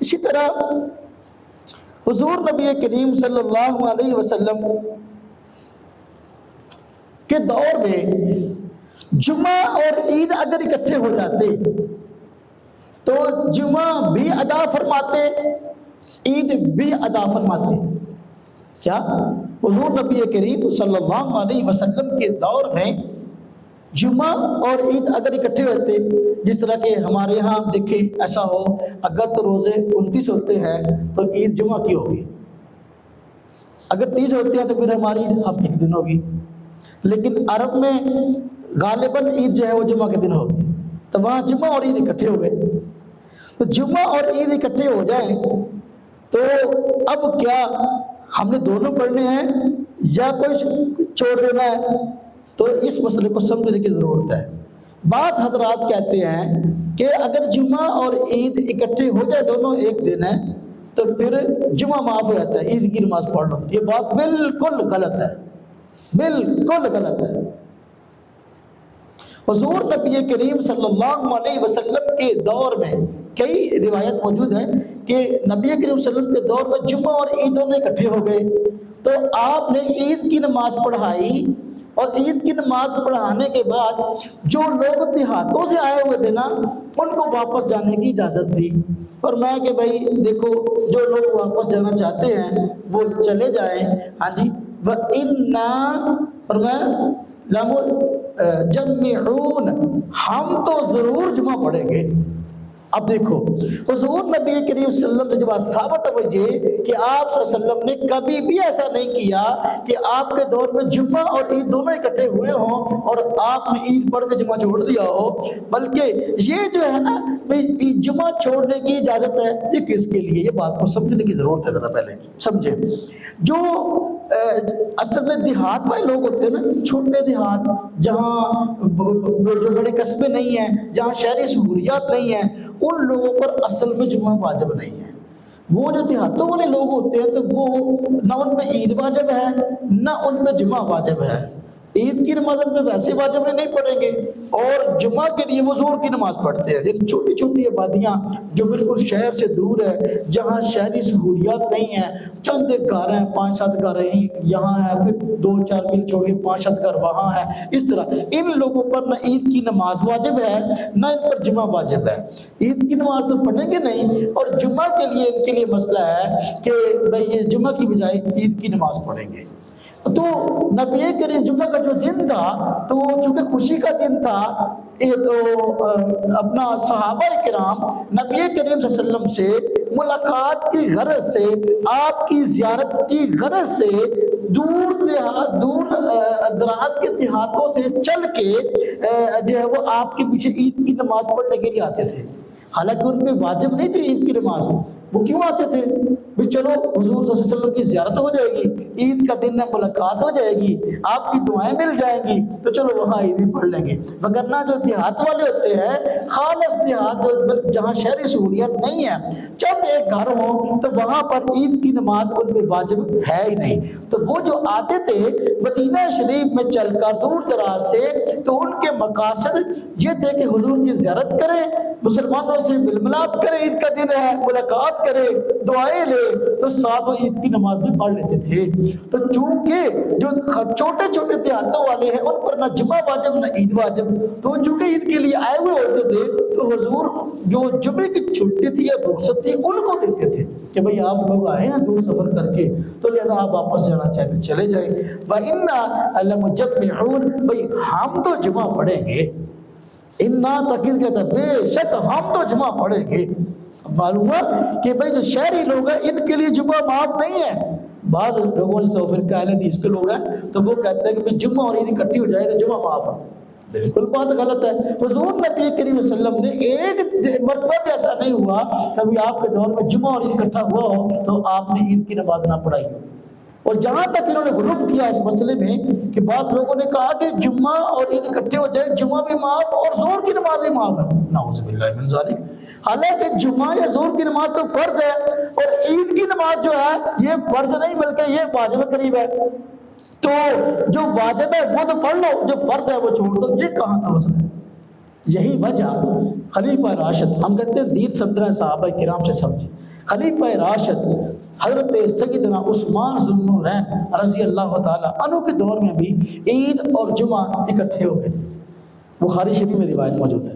اسی طرح حضور نبی کریم صلی اللہ علیہ وسلم کے دور میں جمعہ اور عید اگر اکٹھے ہو جاتے تو جمعہ بھی ادا فرماتے، عید بھی ادا فرماتے۔ کیا حضور نبی کریم صلی اللہ علیہ وسلم کے دور میں جمعہ اور عید اگر اکٹھے ہوتے، جس طرح کہ ہمارے ہاں دیکھیں ایسا ہو، اگر تو روزے 29 ہوتے ہیں تو عید جمعہ کی ہوگی، اگر 30 ہوتے ہیں تو پھر ہماری عید ہفتے کے دن ہوگی، لیکن عرب میں غالباً عید جو ہے وہ جمعہ کے دن ہوگی، تو وہاں جمعہ اور عید اکٹھے ہو گئے۔ تو جمعہ اور عید اکٹھے ہو جائیں تو اب کیا ہم نے دونوں پڑھنے ہیں یا کوئی چھوڑ دینا ہے؟ تو اس مسئلے کو سمجھنے کی ضرورت ہے۔ بعض حضرات کہتے ہیں کہ اگر جمعہ اور عید اکٹھے ہو جائے، دونوں ایک دن ہے، تو پھر جمعہ معاف ہو جاتا ہے، عید کی نماز پڑھ لو۔ یہ بات بالکل غلط ہے، بالکل غلط ہے۔ حضور نبی کریم صلی اللہ علیہ وسلم کے دور میں کئی روایت موجود ہیں کہ نبی کریم صلی اللہ علیہ وسلم کے دور میں جمعہ اور عید دونوں اکٹھے ہو گئے، تو آپ نے عید کی نماز پڑھائی، اور عید کی نماز پڑھانے کے بعد جو لوگ دیہاتوں سے آئے ہوئے تھے نا، ان کو واپس جانے کی اجازت دی، اور میں کہ بھائی دیکھو جو لوگ واپس جانا چاہتے ہیں وہ چلے جائیں۔ ہاں جی، وَإِنَّا فرمایا لَمُجَمِّعُونَ، ہم تو ضرور جمعہ پڑھیں گے۔ اب دیکھو حضور نبی کریم صلی اللہ علیہ وسلم سے جو بات ثابت ہے وہ یہ کہ آپ صلی اللہ علیہ وسلم نے کبھی بھی ایسا نہیں کیا کہ آپ کے دور میں جمعہ اور عید دونوں اکٹھے ہوئے ہوں اور آپ نے عید پڑھ کے جمعہ چھوڑ دیا ہو، بلکہ یہ جو ہے نا جمعہ چھوڑنے کی اجازت ہے، یہ کس کے لیے؟ یہ بات کو سمجھنے کی ضرورت ہے، ذرا پہلے سمجھیں۔ جو اصل میں دیہات والے لوگ ہوتے ہیں نا، چھوٹے دیہات جہاں جو بڑے قصبے نہیں ہیں، جہاں شہری سہولیات نہیں ہیں، ان لوگوں پر اصل میں جمعہ واجب نہیں ہے۔ وہ جو دیہاتوں والے لوگ ہوتے ہیں تو وہ نہ ان پہ عید واجب ہے نہ ان پہ جمعہ واجب ہے۔ عید کی نماز ان پہ ویسے واجب نہیں پڑھیں گے، اور جمعہ کے لیے وہ ظہر کی نماز پڑھتے ہیں۔ یعنی چھوٹی چھوٹی آبادیاں جو بالکل شہر سے دور ہے، جہاں شہری سہولیات نہیں ہیں، چند ایک گھر ہیں، 5-7 گھر ہیں یہاں ہے، پھر 2-4 میل چھوڑ کے 5-7 گھر وہاں ہے، اس طرح ان لوگوں پر نہ عید کی نماز واجب ہے نہ ان پر جمعہ واجب ہے۔ عید کی نماز تو پڑھیں گے نہیں، اور جمعہ کے لیے ان کے لیے مسئلہ ہے کہ بھئی یہ جمعہ کی بجائے عید کی نماز پڑھیں گے۔ تو نبی کریم جمعہ کا جو دن تھا تو وہ چونکہ خوشی کا دن تھا، تو اپنا صحابہ کرام نبی کریم صلی اللہ علیہ وسلم سے ملاقات کی غرض سے، آپ کی زیارت کی غرض سے دور دراز کے دیہاتوں سے چل کے جو ہے وہ آپ کے پیچھے عید کی نماز پڑھنے کے لیے آتے تھے۔ حالانکہ ان پہ واجب نہیں تھی عید کی نماز، وہ کیوں آتے تھے؟ بھی چلو حضور صلی اللہ علیہ وسلم کی زیارت ہو جائے گی، عید کا دن ہے، ملاقات ہو جائے گی، آپ کی دعائیں مل جائیں گی، تو چلو وہاں عید ہی پڑھ لیں گے۔ وگرنہ جو دیہات والے ہوتے ہیں، خالص دیہات جہاں شہری سہولیت نہیں ہے، چند ایک گھر ہوں، تو وہاں پر عید کی نماز ان پہ واجب ہے ہی نہیں۔ تو وہ جو آتے تھے مدینہ شریف میں چل کر دور دراز سے، تو ان کے مقاصد یہ تھے کہ حضور کی زیارت کریں، مسلمانوں سے مل ملاپ کریں، عید کا دن ہے ملاقات کریں، دعائیں لیں، تو ساتھ وہ عید کی نماز بھی پڑھ لیتے تھے۔ تو چونکہ جو چھوٹے چھوٹے دیہاتوں والے ہیں ان پر نہ جمعہ واجب نہ عید واجب، تو چونکہ عید کے لیے آئے ہوئے ہوتے تھے تو حضور جو جمعے کی چھٹی تھی یا رخصت تھی ان کو دیتے تھے کہ بھئی آپ لوگ آئے ہیں دور سفر کر کے، تو لہذا آپ واپس جانا چاہتے چلے جائیں۔ وَإِنَّا لَمُجَمِّعُونَ، بھئی ہم تو جمعہ پڑھیں گے، اِنَّا تقید کہتا ہے بے شک ہم تو جمعہ پڑھیں گے۔ معلوم ہوا کہ بھئی جو شہری لوگ ہیں ان کے لیے جمعہ معاف نہیں ہے۔ بعض لوگوں نے تو پھر اہل حدیث کے لوگ ہیں تو وہ کہتے ہیں کہ جمعہ اور عید اکٹھی ہو جائے تو جمعہ معاف ہے۔ بالکل بات غلط ہے۔ حضور نبی کریم صلی اللہ علیہ وسلم نے ایک مرتبہ بھی ایسا نہیں ہوا کبھی آپ کے دور میں جمعہ اور عید اکٹھا ہوا ہو تو آپ نے عید کی نماز نہ پڑھائی ہو۔ اور جہاں تک انہوں نے غلو کیا اس مسئلے میں کہ بعض لوگوں نے کہا کہ جمعہ اور عید اکٹھے ہو جائے، جمعہ بھی معاف اور ظہر کی نماز بھی معاف ہے، نعوذ باللہ من ذالک۔ حالانکہ جمعہ یا ظہر کی نماز تو فرض ہے، اور عید کی نماز جو ہے یہ فرض نہیں بلکہ یہ واجب قریب ہے۔ تو جو واجب ہے وہ تو پڑھ لو، جو فرض ہے وہ چھوڑ دو، یہ کہاں کا مسئلہ ہے؟ یہی وجہ خلیفہ راشد، ہم کہتے ہیں دین سمجھنا صحابہ کرام سے سمجھے، خلیفہ راشد حضرت سیدنا عثمان ذو النورین رضی اللہ تعالیٰ عنہ کے دور میں بھی عید اور جمعہ اکٹھے ہو گئے تھے. بخاری شریف میں روایت موجود ہے.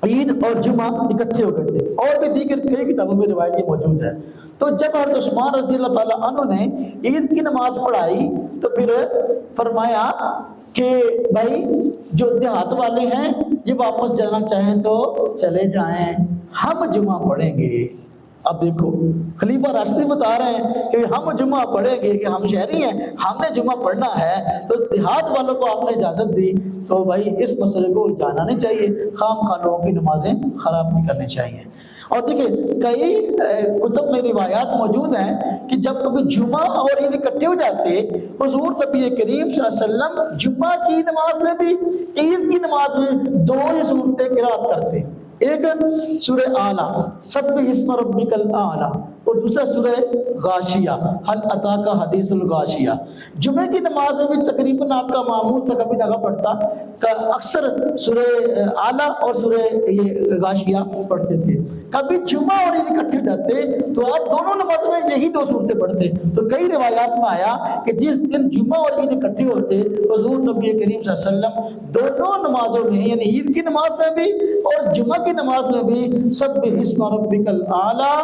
عید اور جمعہ اکٹھے ہو گئے تھے، اور بھی دیگر کئی کتابوں میں روایت موجود ہے. تو جب حضرت عثمان رضی اللہ تعالیٰ عنہ نے عید کی نماز پڑھائی تو پھر فرمایا کہ بھائی جو دیہات والے ہیں یہ واپس جانا چاہیں تو چلے جائیں، ہم جمعہ پڑھیں گے. اب دیکھو خلیفہ راشد بتا رہے ہیں کہ ہم جمعہ پڑھیں گے، کہ ہم شہری ہیں، ہم نے جمعہ پڑھنا ہے، تو دیہات والوں کو آپ نے اجازت دی. تو بھائی اس مسئلے کو جانا نہیں چاہیے، خام خواہ لوگوں کی نمازیں خراب نہیں کرنی چاہیے. اور دیکھیں کئی کتب میں روایات موجود ہیں کہ جب کبھی جمعہ اور عید اکٹھے ہو جاتے، حضور نبی کریم صلی اللہ علیہ وسلم جمعہ کی نماز میں بھی عید کی نماز میں دو ہی صورتیں قرات کرتے. ایک سورہ اعلیٰ سبح اسم ربک الاعلیٰ، اور دوسرا سورہ غاشیہ هل اتاک حدیث الغاشیہ. جمعے کی نماز میں بھی تقریباً آپ کا معمول تک کبھی نہ پڑھتا کہ اکثر سورہ اعلیٰ اور سورہ یہ غاشیہ پڑھتے تھے. کبھی جمعہ اور عید اکٹھے جاتے تو آپ دونوں نمازوں میں یہی دو صورتیں پڑھتے. تو کئی روایات میں آیا کہ جس دن جمعہ اور عید اکٹھے ہوتے حضور نبی کریم صلی اللہ علیہ وسلم دونوں نمازوں میں یعنی عید کی نماز میں بھی اور جمعہ کی نماز میں بھی سبح اسم ربک الاعلیٰ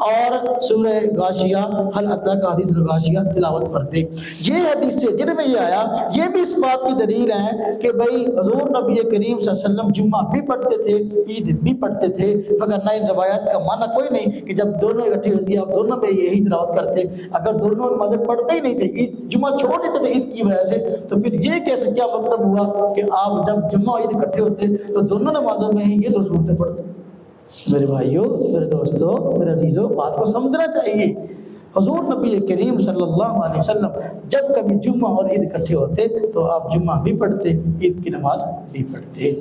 اور سورہ غاشیہ هل اتاک حدیث الغاشیہ تلاوت کرتے. یہ حدیث سے جن میں یہ آیا یہ بھی اس بات کی دلیل ہے کہ بھئی حضور نبی کریم صلی اللہ علیہ وسلم جمعہ بھی پڑھتے تھے عید بھی پڑھتے تھے. وگرنہ ان روایات کا معنی کوئی نہیں کہ جب دونوں اکٹھی ہوتی آپ دونوں میں یہی تلاوت کرتے. اگر دونوں نمازیں پڑھتے ہی نہیں تھے، عید جمعہ چھوڑ دیتے تھے عید کی وجہ سے، تو پھر یہ کیسے کیا مطلب ہوا کہ آپ جب جمعہ اور عید اکٹھے ہوتے تو دونوں نمازوں میں ہی یہ دو صورتیں پڑھتے. میرے بھائیوں، میرے دوستوں، میرے عزیزوں، بات کو سمجھنا چاہیے. حضور نبی کریم صلی اللہ علیہ وسلم جب کبھی جمعہ اور عید اکٹھے ہوتے تو آپ جمعہ بھی پڑھتے، عید کی نماز بھی پڑھتے.